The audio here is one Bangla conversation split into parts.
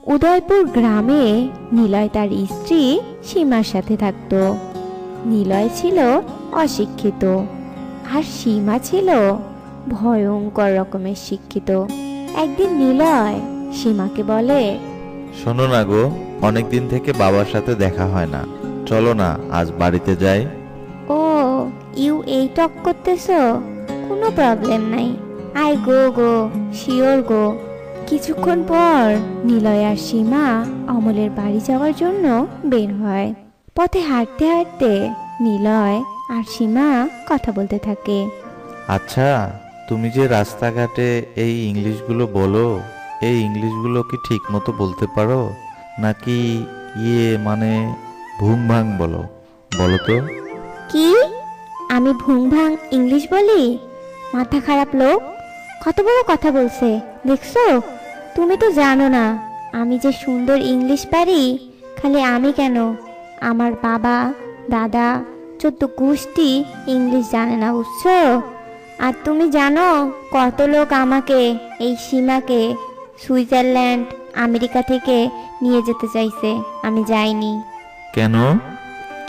উদয়পুর গ্রামে নিলয় তার স্ত্রী সীমার সাথে থাকত। নিলয় ছিল অশিক্ষিত আর সীমা ছিল ভয়ঙ্কর রকমের শিক্ষিত। একদিন নিলয় সীমাকে বলে, শোনো না গো, অনেকদিন থেকে বাবার সাথে দেখা হয় না, চলো না আজ বাড়িতে যাই। ও ইউ এই টক করতেছো, কোনো প্রবলেম নাই, আই গো গো, শিওর গো। কিছুক্ষণ পর নিলয় আর সীমা অমলের বাড়ি যাওয়ার জন্য বের হয়। পথে হাঁটতে হাঁটতে নিলয় আর সীমা কথা বলতে থাকে। আচ্ছা, তুমি যে রাস্তাঘাটে এই ইংলিশগুলো বলো, এই ইংলিশগুলো কি ঠিক মতো বলতে পারো, নাকি মানে ভুং ভাং বলো? বলো তো। কি? আমি ভুং ভাং ইংলিশ বলি? মাথা খারাপ লোক, কত বড় কথা বলছে দেখছো? তুমি তো জানো না আমি যে সুন্দর ইংলিশ পারি। খালি আমি কেন, আমার বাবা দাদা 14 গোষ্ঠী ইংলিশ জানে না, বুঝছো? আর তুমি জানো কত লোক আমাকে, এই সীমাকে সুইজারল্যান্ড আমেরিকা থেকে নিয়ে যেতে চাইছে, আমি যাইনি। কেন?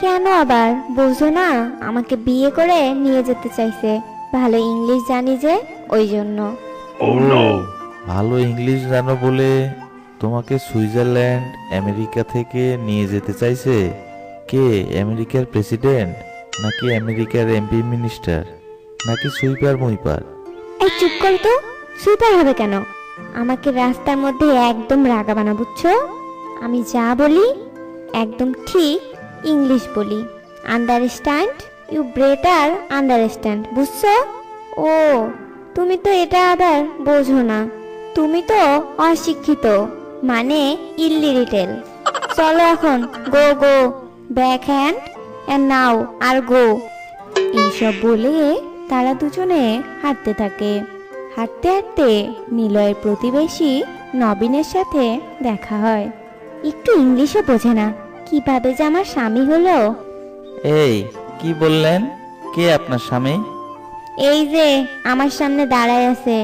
কেন আবার বোঝো না? আমাকে বিয়ে করে নিয়ে যেতে চাইছে, ভালো ইংলিশ জানি যে, ওই জন্য। ভালো ইংলিশ জানো বলে তোমাকে সুইজারল্যান্ড আমেরিকা থেকে নিয়ে যেতে চাইছে? কে, আমেরিকার প্রেসিডেন্ট, নাকি আমেরিকার এমপি মিনিস্টার, নাকি সুইপার মুইপার? এই চুপ কর তো, সুইপার হবে কেন? আমাকে রাস্তার মধ্যে একদম রাগাবা না, বুঝছো? আমি যা বলি একদম ঠিক ইংলিশ বলি। আন্ডারস্ট্যান্ড? ইউ বেটার আন্ডারস্ট্যান্ড, বুঝছো? ও তুমি তো এটা আবার বোঝো না, তুমি তো অশিক্ষিত, মানে ইল্লিরিটেল। চলো এখন, গো গো, ব্যাক হ্যান্ড এন্ড নাও, আর গো। এইসব বলে তারা দুজনে হাঁটতে থাকে। হাঁটতে হাঁটতে নিলয়ের প্রতিবেশী নবীনের সাথে দেখা হয়। একটু ইংলিশও বোঝে না, কিভাবে যে আমার স্বামী হলো। এই কি বললেন? কে আপনার স্বামী? এই যে আমার সামনে দাঁড়ায় আছে,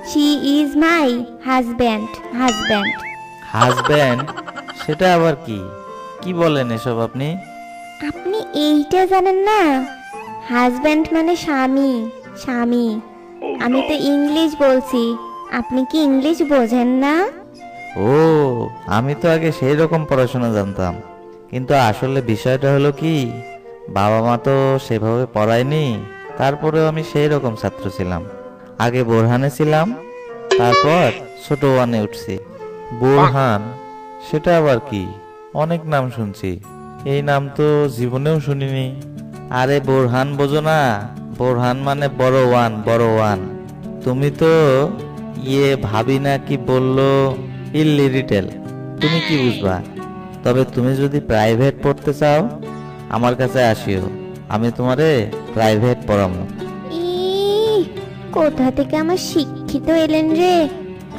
she is my husband. Husband? Husband? সেটা আবার কি? কি বলেন এসব আপনি? আপনি এইটা জানেন না? হাজব্যান্ড মানে স্বামী, স্বামী। আমি তো ইংলিশ বলছি, আপনি কি ইংলিশ বোঝেন না? ও, আমি তো আগে সেই রকম পড়াশোনা জানতাম, কিন্তু আসলে বিষয়টা হলো কি, বাবা মা তো সেভাবে পড়ায়নি, তারপরেও আমি সেই রকম ছাত্র ছিলাম। আগে বোরহানে ছিলাম, তারপর ছোট ওয়ানে উঠছি। বোরহান? সেটা আবার কি? অনেক নাম শুনছি, এই নাম তো জীবনেও শুনিনি। আরে বোরহান বোঝো না? বোরহান মানে বড় ওয়ান, বড় ওয়ান। তুমি তো ভাবি না কি বললো, ইল্লিরিটেল, তুমি কি বুঝবা? তবে তুমি যদি প্রাইভেট পড়তে চাও আমার কাছে আসিও, আমি তোমারে প্রাইভেট পড়াবো। ই কোথা থেকে আমার শিক্ষিত এলেন রে?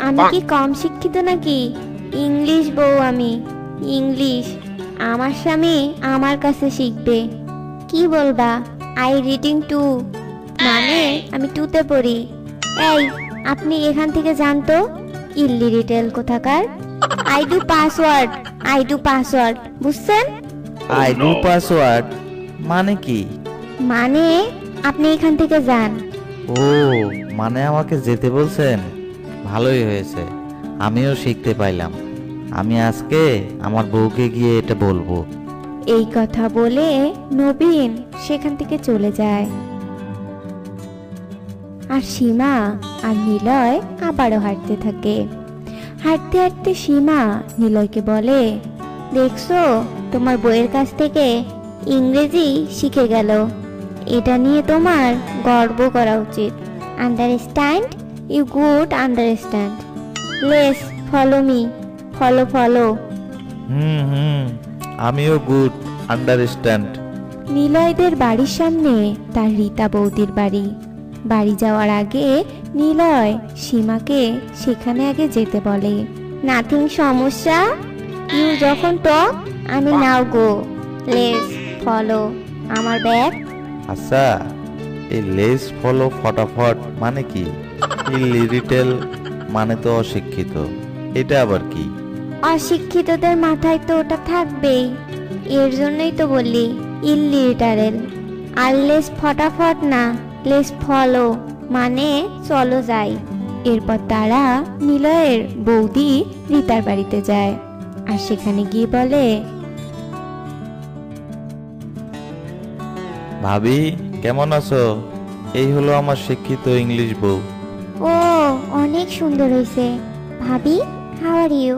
আমি কি কম শিক্ষিত নাকি? ইংলিশ বউ আমি, ইংলিশ। আমার স্বামী আমার কাছে শিখবে। কি বলবা? আই রিডিং টু, মানে আমি টুতে পড়ি। এই আপনি এখান থেকে জানতো, ইল্লিরিটেল কোথাকার। I do password, I do password, বুঝছেন? আই ডু পাসওয়ার্ড মানে কি? মানে আপনি এখান থেকে যান। ও, মানে আমাকে যেতে বলছেন? ভালোই হয়েছে, আমিও শিখতে পাইলাম। আমি আজকে আমার বউকে গিয়ে এটা বলবো। এই কথা বলে নবীন সেখান থেকে চলে যায়। আর সীমা আর নিলয় আবারও হাঁটতে থাকে। হাঁটতে হাঁটতে সীমা নিলয়কে বলে, দেখছো তোমার বইয়ের কাছ থেকে ইংরেজি শিখে গেল, এটা নিয়ে তোমার গর্ব করা উচিত। Understand? You good understand. Let's follow me, follow follow. Hmm, আমিও গুড আন্ডারস্ট্যান্ড। নিলয়দের বাড়ির সামনে তার রীতা বৌদির বাড়ি। বাড়ি যাওয়ার আগে নিলয় সীমাকে সেখানে আগে যেতে বলে। নাথিং সমস্যা, ইউ যখন টক আমি নাও গো, লেস ফলো আমার ব্যাগ। আচ্ছা, এই লেস ফলো ফটাফট মানে কি? ইলিরিটেল মানে তো অশিক্ষিত, এটা আবার কি? অশিক্ষিতদের মাথায় তো ওটা থাকবেই। এর জন্যই তো বলি ইলিটারেল। আর লেস ফটাফট না, লেস ফলো, মানে চলো যাই। এরপর তারা নিলয়ের বৌদি রিতার বাড়িতে যায়, আর সেখানে গিয়ে বলে, ভাবি কেমন আছো? এই হলো আমার শিক্ষিত ইংলিশ বউ। ও অনেক সুন্দর হয়েছে ভাবি, হাউ আর ইউ?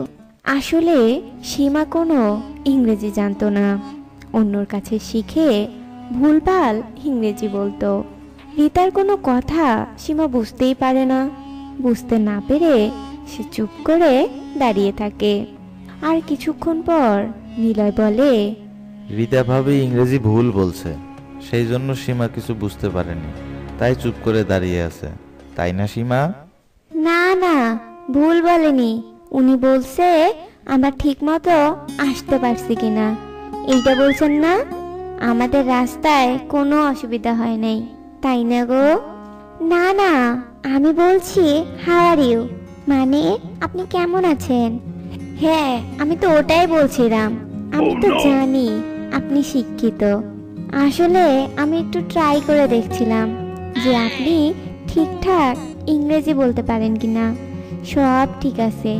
আসলে সীমা কোনো ইংরেজি জানতো না, অন্যর কাছে শিখে ভুলভাল ইংরেজি বলতো। রিতার কোনো কথা সীমা বুঝতেই পারে না, বুঝতে না পেরে সে চুপ করে দাঁড়িয়ে থাকে। আর কিছুক্ষণ পর নিলয় বলে, রিতা ভাবি ইংরেজি ভুল বলছে, সেই জন্য সীমা কিছু বুঝতে পারেনি, তাই চুপ করে দাঁড়িয়ে আছে, তাই না সীমা? না না, ভুল বলেনি। উনি বলছে আমরা ঠিক মতো আসতে পারছি কিনা, এইটা বলছেন না? আমাদের রাস্তায় কোনো অসুবিধা হয় নাই, তাই না গো? না না, আমি বলছি হাউ আর ইউ, মানে আপনি কেমন আছেন? হ্যাঁ, আমি তো ওটাই বলছিলাম। আমি তো জানি আপনি শিক্ষিত। আসলে আমি একটু ট্রাই করে দেখছিলাম যে আপনি ঠিকঠাক ইংরেজি বলতে পারেন কিনা। সব ঠিক আছে,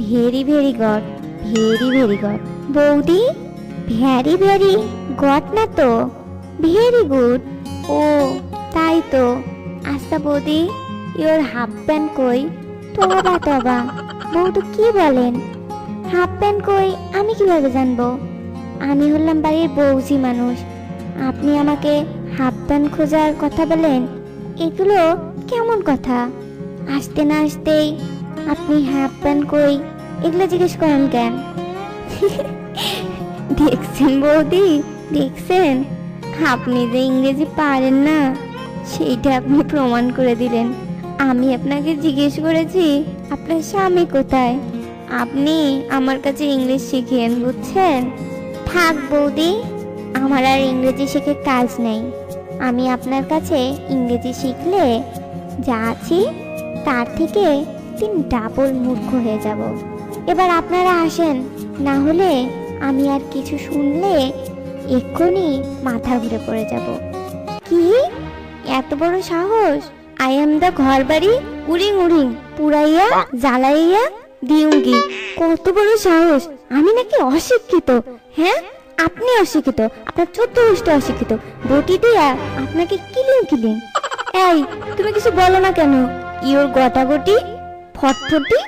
very very god, very very god. বৌদি, ভেরি ভেরি গড না তো, ভেরি গুড। ও তাই তো। আচ্ছা বৌদি, ইওর হাফ প্যান্ট কই? তবা তবা, বৌদি কি বলেন? হাফ প্যান্ট কই আমি কিভাবে জানবো? আমি হলাম বাড়ির বৌজি মানুষ, আপনি আমাকে হাফ প্যান্ট খোঁজার কথা বলেন? এগুলো কেমন কথা? আসতে না আসতেই আপনি হাফ প্যান্ট কই এগুলো জিজ্ঞেস করেন কেন? দেখছেন বৌদি, দেখছেন আপনি যে ইংরেজি পারেন না সেইটা আপনি প্রমাণ করে দিলেন। আমি আপনাকে জিজ্ঞেস করেছি আপনার স্বামী কোথায়, আপনি আমার কাছে ইংলিশ শিখেন, বুঝছেন? থাক বৌদি, আমার আর ইংরেজি শিখে কাজ নেই। আমি আপনার কাছে ইংরেজি শিখলে যা আছি তার থেকে 3 ডাবল মূর্খ হয়ে যাব। এবার আপনারা আসেন, না হলে আমি আর কিছু শুনলে এক্ষুনি মাথা ঘুরে পড়ে যাব। কি এত বড় সাহস? আই এম দ্য ঘর বাড়ি উড়িং উড়িং পুরাইয়া জ্বালাইয়া দিউঙ্গি। কত বড় সাহস! আমি নাকি অশিক্ষিত? হ্যাঁ, আপনি অশিক্ষিত, আপনার 14 গোষ্ঠী অশিক্ষিত, বটি দিয়া আপনাকে কিলিং কিলিং। এই তুমি কিছু বলো না কেন? ইওর গটাগটি ফটফটি,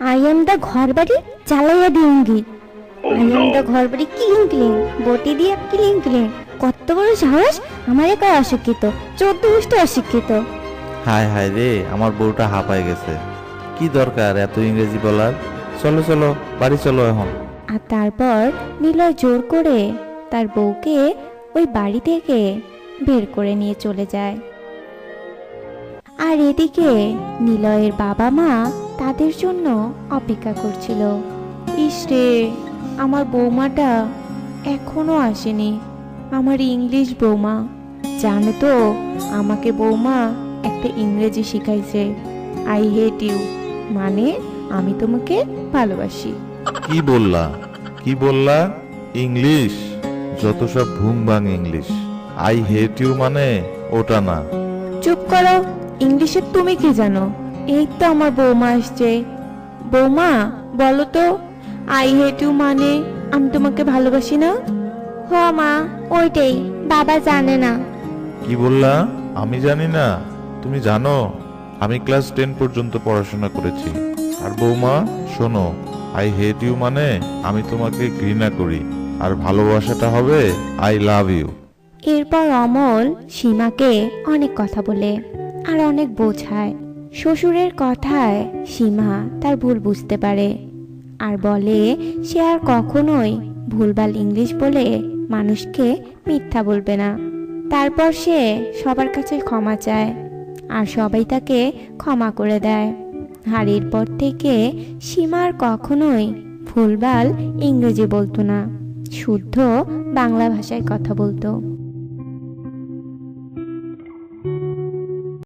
আই এম দ্য ঘর বাড়ি জ্বালাইয়া দিউঙ্গি, আই এম দ্য ঘর বাড়ি কিলিং কিলিং, বটি দিয়া কিলিং কিলিং। কত বড় সাহস! আমার একা অশিক্ষিত, 14 গোষ্ঠী অশিক্ষিত। হায় হায় রে, আমার বউটা হাঁপায় গেছে। কি দরকার এত ইংরেজি বলার? চলো চলো, বাড়ি চলো এখন। আর তারপর নিলয় জোর করে তার বউকে ওই বাড়ি থেকে বের করে নিয়ে চলে যায়। আর এদিকে নিলয়ের বাবা মা তাদের জন্য অপেক্ষা করছিল। ইসরে, আমার বৌমাটা এখনো আসেনি, আমার ইংলিশ বৌমা। জানো তো, আমাকে বৌমা একটা ইংরেজি শিখাইছে, আই হেট ইউ, মানে আমি তোমাকে ভালোবাসি। কি বললা? কি বললা? ইংলিশ? যত সব ভুং ভাং ইংলিশ। আই হেট ইউ মানে ওটা না। চুপ করো, ইংলিশে তুমি কি জানো? এই তো আমার বৌমা আসছে। বৌমা বলো তো, আই হেট ইউ মানে আমি তোমাকে ভালোবাসি না? হ মা, ওইটাই, বাবা জানে না। কি বললা? আমি জানি না? তুমি জানো, আমি ক্লাস 10 পর্যন্ত পড়াশোনা করেছি। আর বৌমা শোনো, আই হেট ইউ মানে আমি তোমাকে ঘৃণা করি, আর ভালোবাসাটা হবে আই লাভ ইউ। এরপর অমল সীমাকে অনেক কথা বলে আর অনেক বোঝায়। শ্বশুরের কথায় সীমা তার ভুল বুঝতে পারে আর বলে সে আর কখনোই ভুলভাল ইংলিশ বলে মানুষকে মিথ্যা বলবে না। তারপর সে সবার কাছে ক্ষমা চায় আর সবাই তাকে ক্ষমা করে দেয়। আর এরপর থেকে সীমা আর কখনোই ভুলভাল ইংরেজি বলতো না, শুদ্ধ বাংলা ভাষায় কথা বলতো।